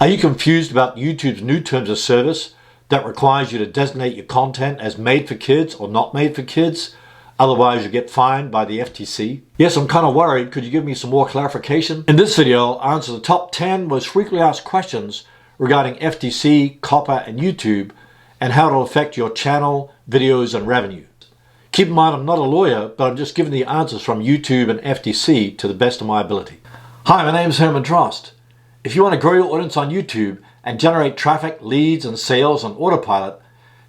Are you confused about YouTube's new terms of service that requires you to designate your content as made for kids or not made for kids? Otherwise, you get fined by the FTC. Yes, I'm kind of worried. Could you give me some more clarification? In this video, I'll answer the top 10 most frequently asked questions regarding FTC, COPPA, and YouTube, and how it'll affect your channel, videos, and revenue. Keep in mind, I'm not a lawyer, but I'm just giving the answers from YouTube and FTC to the best of my ability. Hi, my name is Drost. If you want to grow your audience on YouTube and generate traffic, leads, and sales on autopilot,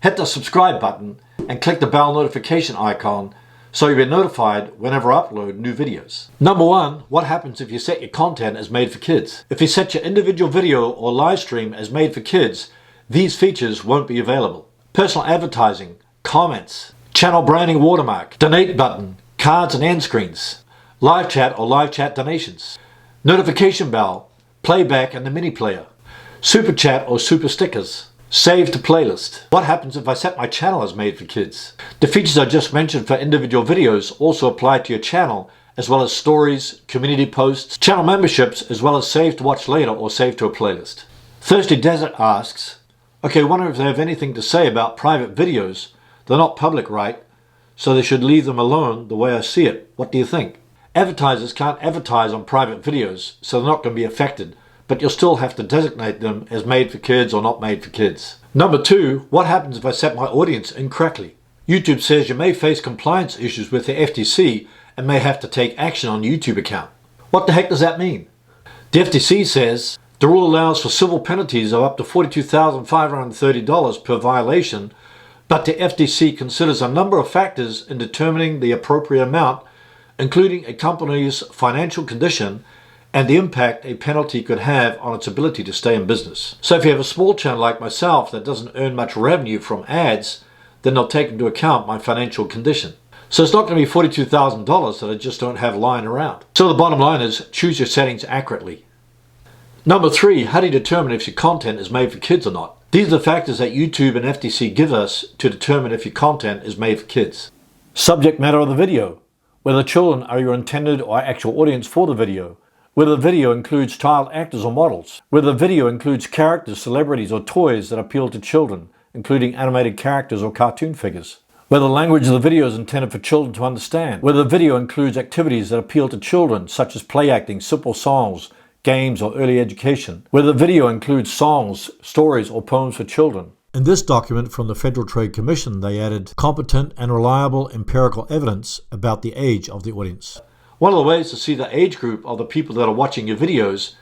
hit the subscribe button and click the bell notification icon so you'll be notified whenever I upload new videos. Number one, what happens if you set your content as made for kids? If you set your individual video or live stream as made for kids, these features won't be available. Personal advertising, comments, channel branding watermark, donate button, cards and end screens, live chat or live chat donations, notification bell, playback and the mini player, super chat or super stickers, save to playlist. What happens if I set my channel as made for kids? The features I just mentioned for individual videos also apply to your channel, as well as stories, community posts, channel memberships, as well as save to watch later or save to a playlist. Thirsty Desert asks, okay, wonder if they have anything to say about private videos. They're not public, right? So they should leave them alone the way I see it. What do you think? Advertisers can't advertise on private videos, so they're not going to be affected, but you'll still have to designate them as made for kids or not made for kids. Number two, what happens if I set my audience incorrectly? YouTube says you may face compliance issues with the FTC and may have to take action on your YouTube account. What the heck does that mean? The FTC says the rule allows for civil penalties of up to $42,530 per violation, but the FTC considers a number of factors in determining the appropriate amount, including a company's financial condition and the impact a penalty could have on its ability to stay in business. So if you have a small channel like myself that doesn't earn much revenue from ads, then they'll take into account my financial condition. So it's not going to be $42,000 that I just don't have lying around. So the bottom line is, choose your settings accurately. Number three, how do you determine if your content is made for kids or not? These are the factors that YouTube and FTC give us to determine if your content is made for kids. Subject matter of the video, whether children are your intended or actual audience for the video, whether the video includes child actors or models, whether the video includes characters, celebrities, or toys that appeal to children, including animated characters or cartoon figures, whether the language of the video is intended for children to understand, whether the video includes activities that appeal to children, such as play acting, simple songs, games, or early education, whether the video includes songs, stories, or poems for children. In this document from the Federal Trade Commission, they added competent and reliable empirical evidence about the age of the audience. One of the ways to see the age group of the people that are watching your videos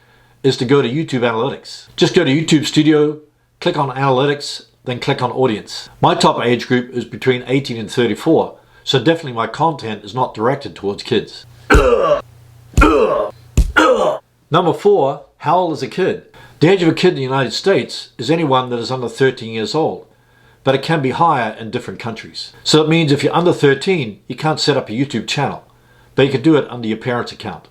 is to go to YouTube Analytics. Just go to YouTube Studio, click on Analytics, then click on Audience. My top age group is between 18 and 34, so definitely my content is not directed towards kids. Number four, how old is a kid? The age of a kid in the United States is anyone that is under 13 years old, but it can be higher in different countries. So that means if you're under 13, you can't set up a YouTube channel, but you can do it under your parents' account.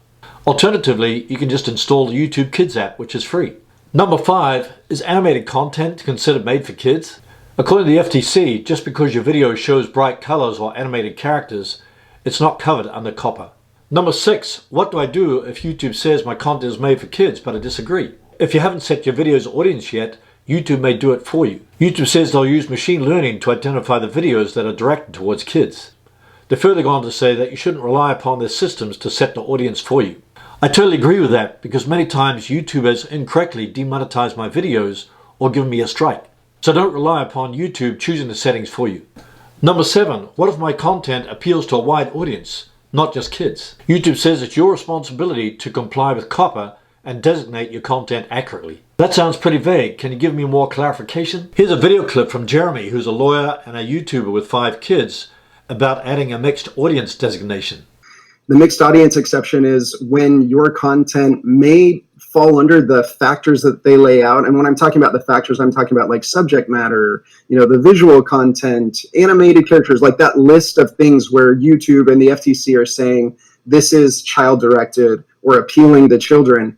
Alternatively, you can just install the YouTube Kids app, which is free. Number five, is animated content considered made for kids? According to the FTC, just because your video shows bright colors or animated characters, it's not covered under COPPA. Number six, what do I do if YouTube says my content is made for kids, but I disagree? If you haven't set your video's audience yet, YouTube may do it for you. YouTube says they'll use machine learning to identify the videos that are directed towards kids. They further go on to say that you shouldn't rely upon their systems to set the audience for you. I totally agree with that, because many times YouTube has incorrectly demonetized my videos or given me a strike. So don't rely upon YouTube choosing the settings for you. Number seven, what if my content appeals to a wide audience, not just kids? YouTube says it's your responsibility to comply with COPPA and designate your content accurately. That sounds pretty vague. Can you give me more clarification? Here's a video clip from Jeremy, who's a lawyer and a YouTuber with 5 kids, about adding a mixed audience designation. The mixed audience exception is when your content may fall under the factors that they lay out. And when I'm talking about the factors, I'm talking about like subject matter, the visual content, animated characters, like that list of things where YouTube and the FTC are saying this is child directed or appealing to children.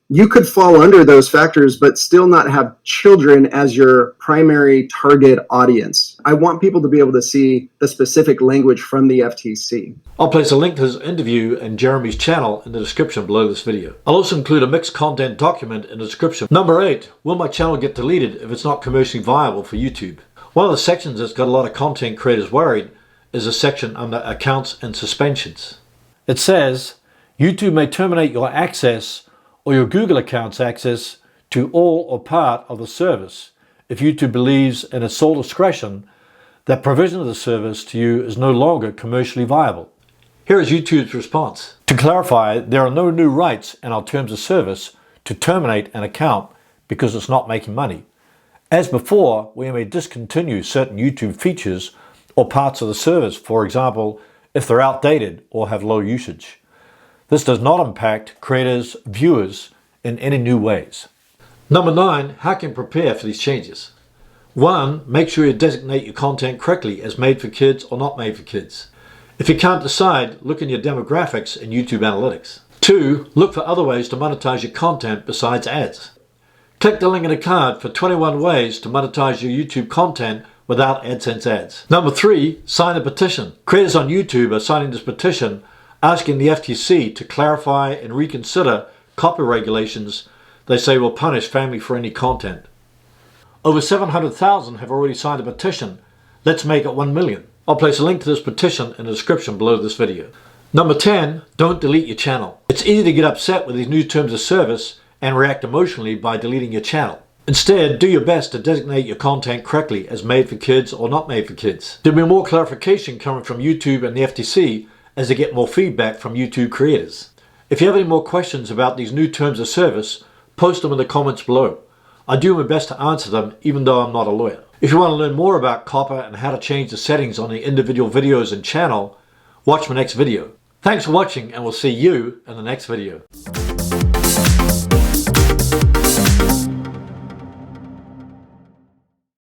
you could fall under those factors, but still not have children as your primary target audience. I want people to be able to see the specific language from the FTC. I'll place a link to this interview and Jeremy's channel in the description below this video. I'll also include a mixed content document in the description. Number 8, will my channel get deleted if it's not commercially viable for YouTube? One of the sections that's got a lot of content creators worried is a section under accounts and suspensions. It says, YouTube may terminate your access or your Google account's access to all or part of the service if YouTube believes in its sole discretion that provision of the service to you is no longer commercially viable. Here is YouTube's response. To clarify, there are no new rights in our terms of service to terminate an account because it's not making money. As before, we may discontinue certain YouTube features or parts of the service, for example, if they're outdated or have low usage. This does not impact creators, viewers in any new ways. Number 9, how can you prepare for these changes? 1, make sure you designate your content correctly as made for kids or not made for kids. If you can't decide, look in your demographics in YouTube Analytics. 2, look for other ways to monetize your content besides ads. Click the link in the card for 21 ways to monetize your YouTube content without AdSense ads. Number 3, sign a petition. Creators on YouTube are signing this petition asking the FTC to clarify and reconsider COPPA regulations they say will punish family-friendly content. Over 700,000 have already signed a petition. Let's make it 1 million. I'll place a link to this petition in the description below this video. Number 10, don't delete your channel. It's easy to get upset with these new terms of service and react emotionally by deleting your channel. Instead, do your best to designate your content correctly as made for kids or not made for kids. There'll be more clarification coming from YouTube and the FTC as they get more feedback from YouTube creators. If you have any more questions about these new terms of service, post them in the comments below. I do my best to answer them even though I'm not a lawyer. If you want to learn more about COPPA and how to change the settings on the individual videos and channel, watch my next video. Thanks for watching and we'll see you in the next video.